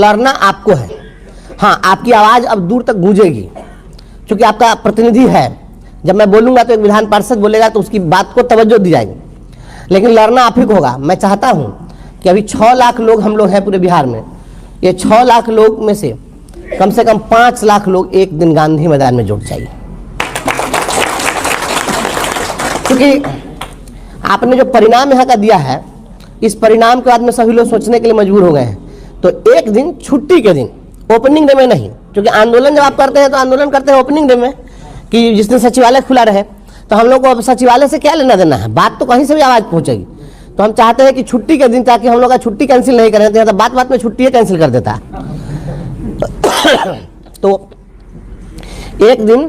लड़ना आपको है। हाँ, आपकी आवाज़ अब दूर तक गूंजेगी क्योंकि आपका प्रतिनिधि है। जब मैं बोलूँगा तो एक विधान पार्षद बोलेगा तो उसकी बात को तवज्जो दी जाएगी, लेकिन लड़ना आप ही को होगा। मैं चाहता हूँ कि अभी 6 लाख लोग हम लोग हैं पूरे बिहार में, ये 6 लाख लोग में से कम 5 लाख लोग एक दिन गांधी मैदान में जुट जाइए, क्योंकि आपने जो परिणाम यहाँ का दिया है, इस परिणाम के बाद में सभी लोग सोचने के लिए मजबूर हो गए हैं। तो एक दिन छुट्टी के दिन, ओपनिंग डे में नहीं, क्योंकि आंदोलन जब आप करते हैं तो आंदोलन करते हैं ओपनिंग डे में कि जिस दिन सचिवालय खुला रहे। तो हम लोग को अब सचिवालय से क्या लेना देना है, बात तो कहीं से भी आवाज़ पहुंचेगी। तो हम चाहते हैं कि छुट्टी के दिन, ताकि हम लोग का छुट्टी कैंसिल नहीं करें, तो बात बात में छुट्टी कैंसिल कर देता है। तो एक दिन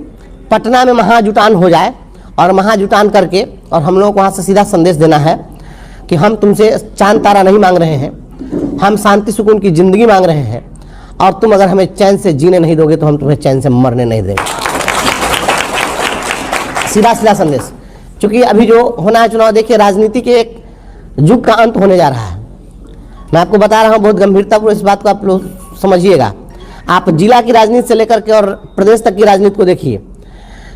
पटना में महाजुटान हो जाए, और महाजुटान करके और हम लोगों को वहाँ से सीधा संदेश देना है कि हम तुमसे चांद तारा नहीं मांग रहे हैं, हम शांति सुकून की जिंदगी मांग रहे हैं, और तुम अगर हमें चैन से जीने नहीं दोगे तो हम तुम्हें चैन से मरने नहीं देंगे। सीधा सीधा संदेश। क्योंकि अभी जो होना है चुनाव, देखिए राजनीति के एक युग का अंत होने जा रहा है। मैं आपको बता रहा हूँ बहुत गंभीरतापूर्वक, इस बात को आप लोग समझिएगा। आप जिला की राजनीति से लेकर के और प्रदेश तक की राजनीति को देखिए।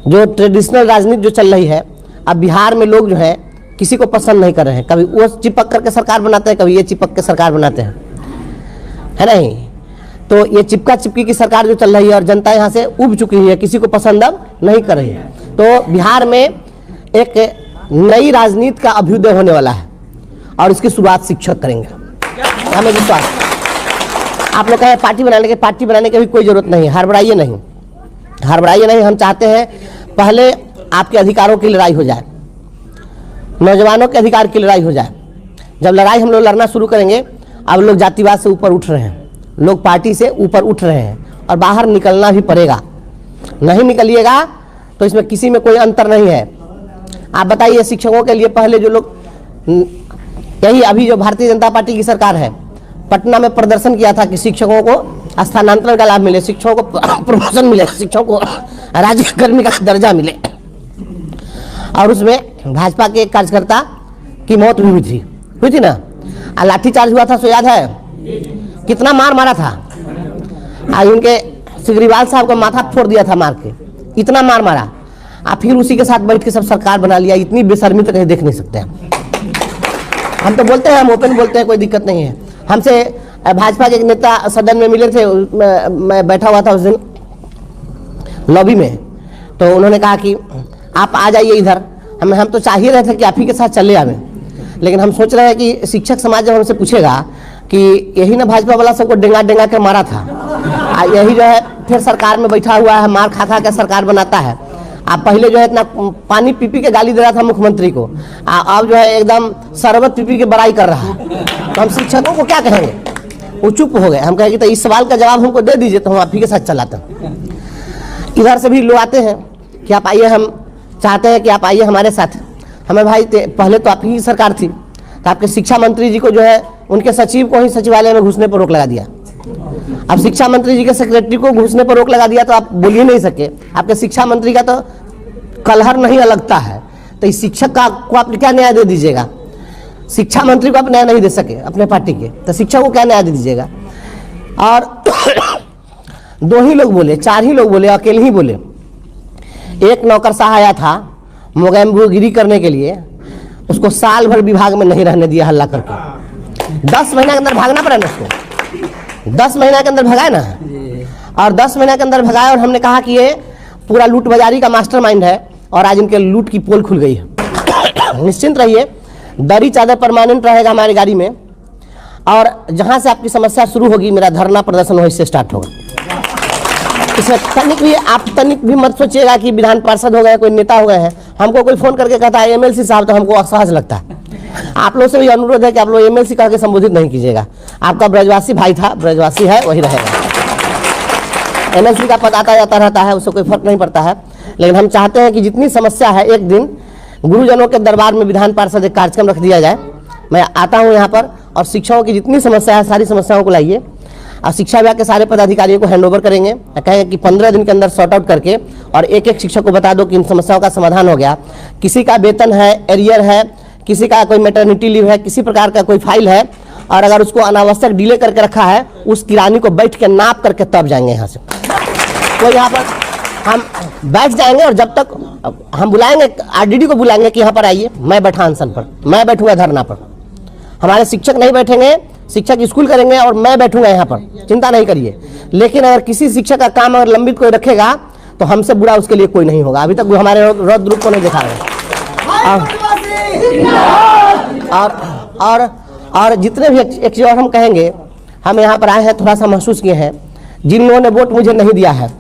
जो ट्रेडिशनल राजनीति जो चल रही है, अब बिहार में लोग जो है किसी को पसंद नहीं कर रहे हैं। कभी वो चिपक करके सरकार बनाते हैं, कभी ये चिपक के सरकार बनाते हैं, है नहीं। तो ये चिपका चिपकी की सरकार जो चल रही है और जनता यहाँ से उब चुकी है, किसी को पसंद अब नहीं कर रही है। तो बिहार में एक नई राजनीति का अभ्युदय होने वाला है और इसकी शुरुआत शिक्षक करेंगे, हमें विश्वास। आप लोग कहें पार्टी बनाने की भी कोई जरूरत नहीं, हड़बड़ाइए नहीं। हम चाहते हैं पहले आपके अधिकारों की लड़ाई हो जाए, नौजवानों के अधिकार की लड़ाई हो जाए। जब लड़ाई हम लोग लड़ना शुरू करेंगे, अब लोग जातिवाद से ऊपर उठ रहे हैं, लोग पार्टी से ऊपर उठ रहे हैं और बाहर निकलना भी पड़ेगा। नहीं निकलिएगा तो इसमें किसी में कोई अंतर नहीं है। आप बताइए, शिक्षकों के लिए पहले जो लोग, यही अभी जो भारतीय जनता पार्टी की सरकार है, पटना में प्रदर्शन किया था कि शिक्षकों को स्थानांतरण का लाभ मिले, शिक्षकों को प्रमोशन मिले, शिक्षकों को राज्यकर्मी का दर्जा मिले, और उसमें भाजपा के एक कार्यकर्ता की मौत भी हुई थी ना। लाठीचार्ज हुआ था, सो याद है कितना मार मारा था। आज उनके सिगरीवाल साहब का माथा फोड़ दिया था मार के, इतना मार मारा। आप फिर उसी के साथ बैठ के सब सरकार बना लिया। इतनी बेशर्मी तो कहीं देख नहीं सकते हम तो बोलते हैं, हम ओपन बोलते हैं, कोई दिक्कत नहीं है। हमसे भाजपा के एक नेता सदन में मिले थे, मैं बैठा हुआ था उस दिन लॉबी में, तो उन्होंने कहा कि आप आ जाइए इधर। हम तो चाह ही रहे थे कि आप ही के साथ चले आवे, लेकिन हम सोच रहे हैं कि शिक्षक समाज जब हमसे पूछेगा कि यही ना भाजपा वाला सबको डेंगा डेंगा के मारा था, यही जो है फिर सरकार में बैठा हुआ है, मार खा खा के सरकार बनाता है। आप पहले जो है इतना पानी पी पी के गाली दे रहा था मुख्यमंत्री को, अब जो है एकदम शरबत पी पी के बड़ाई कर रहा है। तो हम शिक्षकों को क्या कहेंगे? वो चुप हो गए। हम कहेंगे तो इस सवाल का जवाब हमको दे दीजिए तो हम आप ही के साथ चलाते हैं। इधर से भी लोग आते हैं कि आप आइए, हम चाहते हैं कि आप आइए हमारे साथ। हमें भाई पहले तो आप ही की सरकार थी, तो आपके शिक्षा मंत्री जी को जो है उनके सचिव को ही सचिवालय में घुसने पर रोक लगा दिया। अब शिक्षा मंत्री जी के सेक्रेटरी को घुसने पर रोक लगा दिया तो आप बोल ही नहीं सके। आपके शिक्षा मंत्री का तो कलहर नहीं अलगता है, तो इस शिक्षक को आप क्या न्याय दे दीजिएगा? शिक्षा मंत्री को आप न्याय नहीं दे सके अपने पार्टी के, तो शिक्षक को क्या न्याय दे दीजिएगा? और 2 ही लोग बोले, 4 ही लोग बोले, अकेले ही बोले। एक नौकरशाह आया था मोगैम्बोगिरी करने के लिए, उसको साल भर विभाग में नहीं रहने दिया हल्ला करके। 10 महीना के अंदर भागना पड़ा ना उसको, 10 महीना के अंदर भगाए ना, और 10 महीना के अंदर भगाए। और हमने कहा कि ये पूरा लूट बाजारी का मास्टरमाइंड है और आज इनके लूट की पोल खुल गई है। निश्चिंत रहिए, दरी चादर परमानेंट रहेगा हमारी गाड़ी में, और जहां से आपकी समस्या शुरू होगी, मेरा धरना प्रदर्शन वहीं से स्टार्ट होगा। इसमें तनिक भी मत सोचिएगा कि विधान पार्षद हो गए, कोई नेता हो गए हैं। हमको कोई फोन करके कहता है एमएलसी साहब, तो हमको असहज लगता है। आप लोग से भी अनुरोध है कि आप लोग एमएलसी कह के संबोधित नहीं कीजिएगा। आपका ब्रजवासी भाई था, ब्रजवासी है, वही रहेगा। एमएलसी का पद आता जाता रहता है, उससे कोई फर्क नहीं पड़ता है। लेकिन हम चाहते हैं कि जितनी समस्या है, एक दिन गुरुजनों के दरबार में विधान पार्षद एक कार्यक्रम रख दिया जाए। मैं आता हूँ यहाँ पर, और शिक्षकों की जितनी समस्या है सारी समस्याओं को लाइए, और शिक्षा विभाग के सारे पदाधिकारियों को हैंडओवर करेंगे। कहेंगे कि 15 दिन के अंदर सॉर्ट आउट करके और एक एक शिक्षक को बता दो कि इन समस्याओं का समाधान हो गया। किसी का वेतन है, एरियर है, किसी का कोई मैटरनिटी लीव है, किसी प्रकार का कोई फाइल है, और अगर उसको अनावश्यक डिले करके रखा है, उस किरानी को बैठ के नाप करके तब जाएंगे यहाँ से। तो यहाँ पर हम बैठ जाएंगे और जब तक हम बुलाएंगे, आरडीडी को बुलाएंगे कि यहाँ पर आइए, मैं बैठा अनशन पर, मैं बैठूंगा धरना पर। हमारे शिक्षक नहीं बैठेंगे, शिक्षक स्कूल करेंगे और मैं बैठूंगा यहाँ पर, चिंता नहीं करिए। लेकिन अगर किसी शिक्षक का काम अगर लंबित कोई रखेगा तो हमसे बुरा उसके लिए कोई नहीं होगा। अभी तक हमारे रौद्र रूप को नहीं देखा रहे। और जितने भी एक चीज और हम कहेंगे, हम यहाँ पर आए हैं, थोड़ा सा महसूस किए हैं, जिन लोगों ने वोट मुझे नहीं दिया है,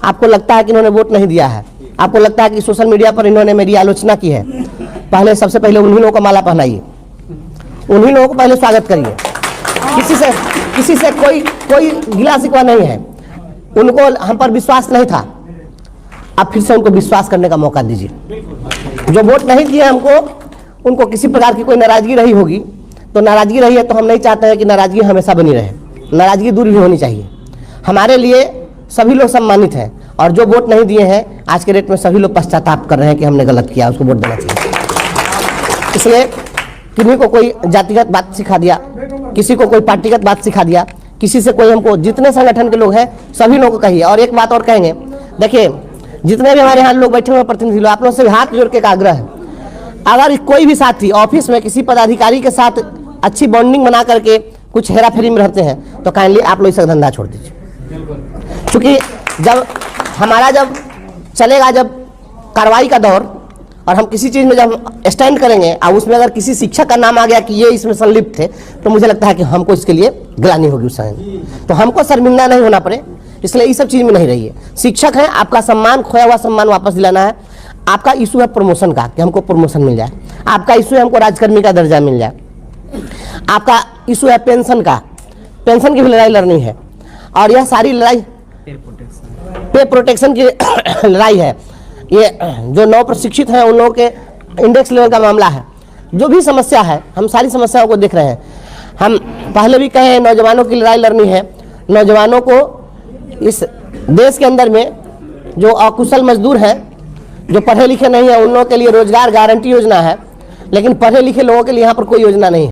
आपको लगता है कि इन्होंने वोट नहीं दिया है, आपको लगता है कि सोशल मीडिया पर इन्होंने मेरी आलोचना की है, पहले सबसे पहले उन्हीं लोगों को माला पहनाइए, उन्हीं लोगों को पहले स्वागत करिए। किसी से कोई गिला शिकवा नहीं है, उनको हम पर विश्वास नहीं था, अब फिर से उनको विश्वास करने का मौका दीजिए। जो वोट नहीं दिए हमको, उनको किसी प्रकार की कोई नाराजगी रही होगी, तो नाराजगी रही है तो हम नहीं चाहते हैं कि नाराजगी हमेशा बनी रहे, नाराजगी दूर भी होनी चाहिए। हमारे लिए सभी लोग सम्मानित हैं, और जो वोट नहीं दिए हैं आज के डेट में सभी लोग पश्चाताप कर रहे हैं कि हमने गलत किया, उसको वोट देना चाहिए। इसलिए किन्हीं को कोई जातिगत बात सिखा दिया, किसी को कोई पार्टीगत बात सिखा दिया, किसी से कोई हमको, जितने संगठन के लोग हैं सभी लोगों को कहिए। और एक बात और कहेंगे, देखिए जितने भी हमारे यहाँ लोग बैठे हुए प्रतिनिधि लोग, आप लोग से हाथ जोड़ के एक आग्रह है, अगर कोई भी साथी ऑफिस में किसी पदाधिकारी के साथ अच्छी बॉन्डिंग बना करके कुछ हेरा फेरी में रहते हैं तो काइंडली आप लोग इसका धंधा छोड़ दीजिए। क्योंकि जब चलेगा जब कार्रवाई का दौर, और हम किसी चीज़ में जब स्टैंड करेंगे और उसमें अगर किसी शिक्षक का नाम आ गया कि ये इसमें संलिप्त थे, तो मुझे लगता है कि हमको इसके लिए ग्लानि होगी उस समय, तो हमको शर्मिंदा नहीं होना पड़े, इसलिए इस सब चीज़ में नहीं रहिए। शिक्षक हैं, आपका सम्मान, खोया हुआ सम्मान वापस दिलाना है। आपका इशू है प्रमोशन का, कि हमको प्रमोशन मिल जाए, आपका इशू है हमको राजकर्मी का दर्जा मिल जाए, आपका इशू है पेंशन का, पेंशन की भी लड़ाई लड़नी है। और यह सारी लड़ाई पे प्रोटेक्शन की लड़ाई है। ये जो नव प्रशिक्षित हैं उन लोगों के इंडेक्स लेवल का मामला है। जो भी समस्या है, हम सारी समस्याओं को देख रहे हैं। हम पहले भी कहे, नौजवानों की लड़ाई लड़नी है। नौजवानों को इस देश के अंदर में जो अकुशल मजदूर हैं, जो पढ़े लिखे नहीं हैं, उन लोगों के लिए रोजगार गारंटी योजना है, लेकिन पढ़े लिखे लोगों के लिए यहाँ पर कोई योजना नहीं है।